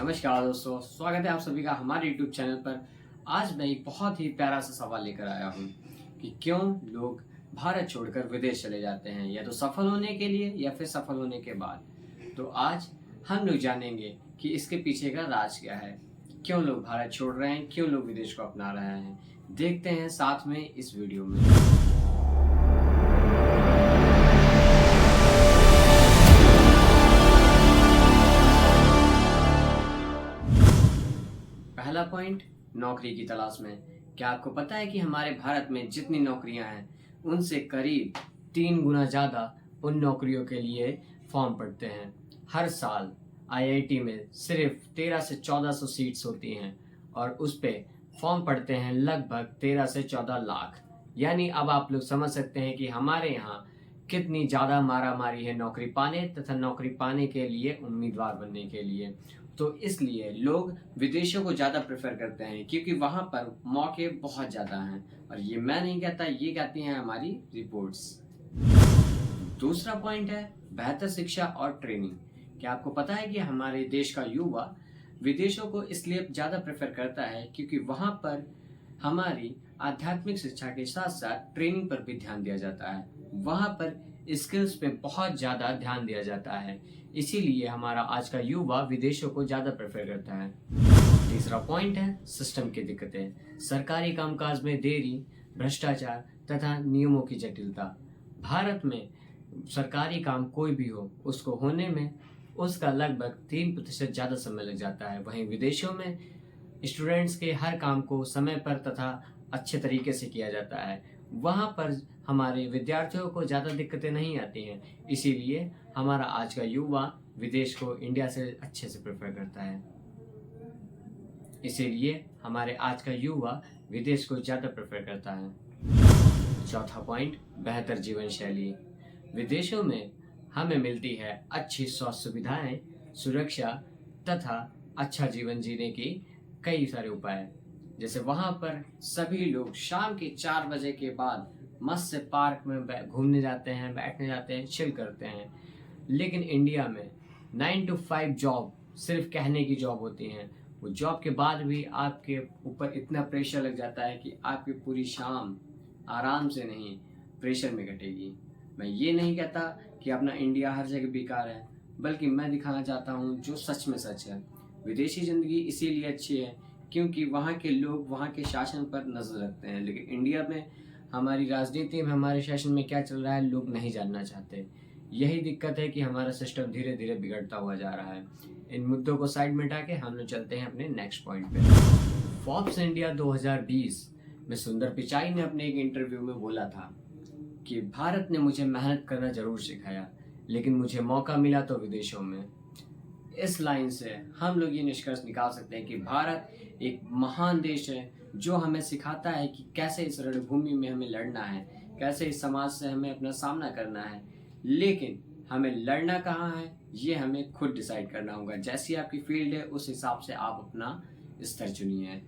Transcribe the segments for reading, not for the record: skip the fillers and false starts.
नमस्कार दोस्तों, स्वागत है आप सभी का हमारे YouTube चैनल पर। आज मैं एक बहुत ही प्यारा सा सवाल लेकर आया हूँ कि क्यों लोग भारत छोड़कर विदेश चले जाते हैं, या तो सफल होने के लिए या फिर सफल होने के बाद। तो आज हम लोग जानेंगे कि इसके पीछे का राज क्या है, क्यों लोग भारत छोड़ रहे हैं, क्यों लोग विदेश को अपना रहे हैं। देखते हैं साथ में इस वीडियो में। पहला पॉइंट, नौकरी की तलाश में। क्या आपको पता है कि हमारे भारत में जितनी नौकरियां हैं उनसे करीब 3 गुना ज़्यादा उन नौकरियों के लिए फॉर्म पड़ते हैं। हर साल आईआईटी में सिर्फ 13 से 1400 सीट्स होती हैं और उस पे फॉर्म पड़ते हैं लगभग 13 से 14 लाख। यानी अब आप लोग समझ सकते हैं कि हमारे यहाँ कितनी ज़्यादा मारामारी है नौकरी पाने तथा नौकरी पाने के लिए उम्मीदवार बनने के लिए। तो इसलिए लोग विदेशों को ज़्यादा प्रेफर करते हैं क्योंकि वहाँ पर मौके बहुत ज़्यादा हैं। और ये मैं नहीं कहता, ये कहती हैं हमारी रिपोर्ट्स। दूसरा पॉइंट है बेहतर शिक्षा और ट्रेनिंग। क्या आपको पता है कि हमारे देश का युवा विदेशों को इसलिए ज़्यादा प्रेफर करता है क्योंकि वहाँ पर हमारी आध्यात्मिक शिक्षा के साथ साथ ट्रेनिंग पर भी ध्यान दिया जाता है। वहाँ पर स्किल्स पे बहुत ज़्यादा ध्यान दिया जाता है, इसीलिए हमारा आज का युवा विदेशों को ज़्यादा प्रेफर करता है। तीसरा पॉइंट है सिस्टम की दिक्कतें। सरकारी कामकाज में देरी, भ्रष्टाचार तथा नियमों की जटिलता। भारत में सरकारी काम कोई भी हो, उसको होने में उसका लगभग 3% ज़्यादा समय लग जाता है। वहीं विदेशों में स्टूडेंट्स के हर काम को समय पर तथा अच्छे तरीके से किया जाता है। वहाँ पर हमारे विद्यार्थियों को ज़्यादा दिक्कतें नहीं आती हैं, इसीलिए हमारा आज का युवा विदेश को इंडिया से अच्छे से प्रेफर करता है। इसीलिए हमारे आज का युवा विदेश को ज़्यादा प्रेफर करता है। चौथा पॉइंट, बेहतर जीवन शैली। विदेशों में हमें मिलती है अच्छी स्वास्थ्य सुविधाएं, सुरक्षा तथा अच्छा जीवन जीने की कई सारे उपाय। जैसे वहाँ पर सभी लोग शाम के 4 बजे के बाद मस्त से पार्क में घूमने जाते हैं, बैठने जाते हैं, चिल करते हैं। लेकिन इंडिया में 9 to 5 जॉब सिर्फ कहने की जॉब होती हैं। वो जॉब के बाद भी आपके ऊपर इतना प्रेशर लग जाता है कि आपकी पूरी शाम आराम से नहीं, प्रेशर में कटेगी। मैं ये नहीं कहता कि अपना इंडिया हर जगह बेकार है, बल्कि मैं दिखाना चाहता हूँ जो सच में सच है। विदेशी ज़िंदगी इसीलिए अच्छी है क्योंकि वहाँ के लोग वहाँ के शासन पर नज़र रखते हैं, लेकिन इंडिया में हमारी राजनीति में, हमारे शासन में क्या चल रहा है लोग नहीं जानना चाहते। यही दिक्कत है कि हमारा सिस्टम धीरे धीरे बिगड़ता हुआ जा रहा है। इन मुद्दों को साइड में हटा के हम लोग चलते हैं अपने नेक्स्ट पॉइंट पे। फोर्ब्स इंडिया 2020 में सुंदर पिचाई ने अपने एक इंटरव्यू में बोला था कि भारत ने मुझे मेहनत करना जरूर सिखाया, लेकिन मुझे मौका मिला तो विदेशों में। इस लाइन से हम लोग ये निष्कर्ष निकाल सकते हैं कि भारत एक महान देश है जो हमें सिखाता है कि कैसे इस रणभूमि में हमें लड़ना है, कैसे इस समाज से हमें अपना सामना करना है। लेकिन हमें लड़ना कहाँ है ये हमें खुद डिसाइड करना होगा। जैसी आपकी फील्ड है उस हिसाब से आप अपना स्तर चुनिए।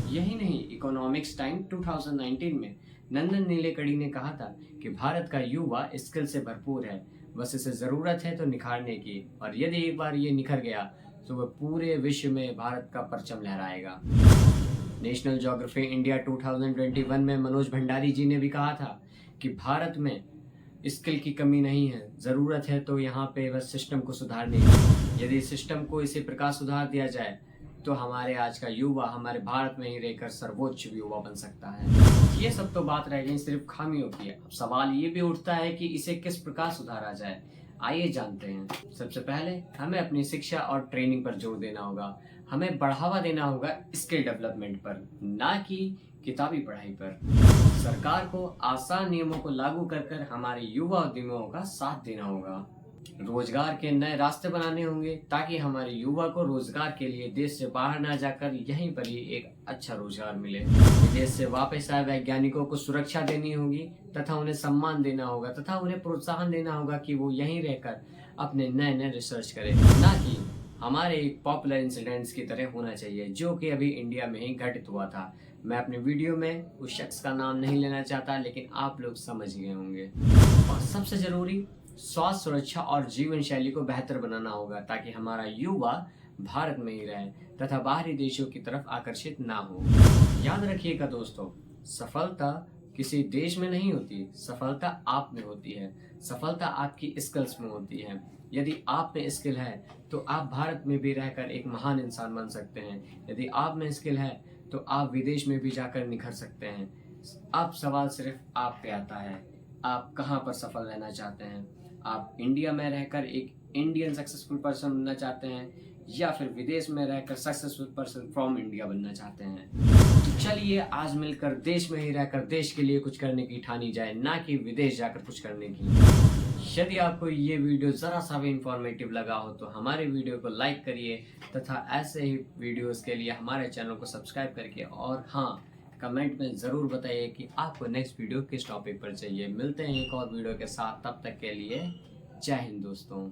यही नहीं, इकोनॉमिक्स टाइम 2019 में नंदन नीलेकणी ने कहा था कि भारत का युवा स्किल से भरपूर है, बस इसे ज़रूरत है तो निखारने की, और यदि एक बार ये निखर गया तो वह पूरे विश्व में भारत का परचम लहराएगा। नेशनल ज्योग्राफी इंडिया 2021 में मनोज भंडारी जी ने भी कहा था कि भारत में स्किल की कमी नहीं है, ज़रूरत है तो यहाँ पे बस सिस्टम को सुधारने की। यदि सिस्टम को इसी प्रकार सुधार दिया जाए तो हमारे आज का युवा हमारे भारत में ही रहकर सर्वोच्च युवा बन सकता है। ये सब तो बात रह गई सिर्फ खामियों की। अब सवाल ये भी उठता है कि इसे किस प्रकार सुधारा जाए। आइए जानते हैं। सबसे पहले हमें अपनी शिक्षा और ट्रेनिंग पर जोर देना होगा। हमें बढ़ावा देना होगा स्किल डेवलपमेंट पर, ना कि किताबी पढ़ाई पर। सरकार को आसान नियमों को लागू कर हमारे युवा उद्यमियों का साथ देना होगा। रोजगार के नए रास्ते बनाने होंगे ताकि हमारे युवा को रोजगार के लिए देश से बाहर ना जाकर यहीं पर ही एक अच्छा रोजगार मिले। विदेश से वापस आए वैज्ञानिकों को सुरक्षा देनी होगी तथा उन्हें सम्मान देना होगा तथा उन्हें प्रोत्साहन देना होगा कि वो यहीं रहकर अपने नए नए रिसर्च करें, ना कि हमारे एक पॉपुलर इंसिडेंट्स की तरह होना चाहिए जो कि अभी इंडिया में ही घटित हुआ था। मैं अपने वीडियो में उस शख्स का नाम नहीं लेना चाहता, लेकिन आप लोग समझ गए होंगे। और सबसे जरूरी, स्वास्थ्य सुरक्षा और जीवन शैली को बेहतर बनाना होगा ताकि हमारा युवा भारत में ही रहे तथा बाहरी देशों की तरफ आकर्षित ना हो। याद रखिएगा दोस्तों, सफलता किसी देश में नहीं होती, सफलता आप में होती है। सफलता आपकी स्किल्स में होती है। यदि आप में स्किल है तो आप भारत में भी रहकर एक महान इंसान बन सकते हैं। यदि आप में स्किल है तो आप विदेश में भी जाकर निखर सकते हैं। अब सवाल सिर्फ आप पे आता है, आप कहाँ पर सफल रहना चाहते हैं? आप इंडिया में रहकर एक इंडियन सक्सेसफुल पर्सन बनना चाहते हैं या फिर विदेश में रहकर सक्सेसफुल पर्सन फ्रॉम इंडिया बनना चाहते हैं? तो चलिए आज मिलकर देश में ही रहकर देश के लिए कुछ करने की ठानी जाए, ना कि विदेश जाकर कुछ करने की। यदि आपको ये वीडियो ज़रा सा भी इंफॉर्मेटिव लगा हो तो हमारे वीडियो को लाइक करिए तथा ऐसे ही वीडियोस के लिए हमारे चैनल को सब्सक्राइब करके, और हाँ, कमेंट में ज़रूर बताइए कि आपको नेक्स्ट वीडियो किस टॉपिक पर चाहिए। मिलते हैं एक और वीडियो के साथ, तब तक के लिए जय हिंद दोस्तों।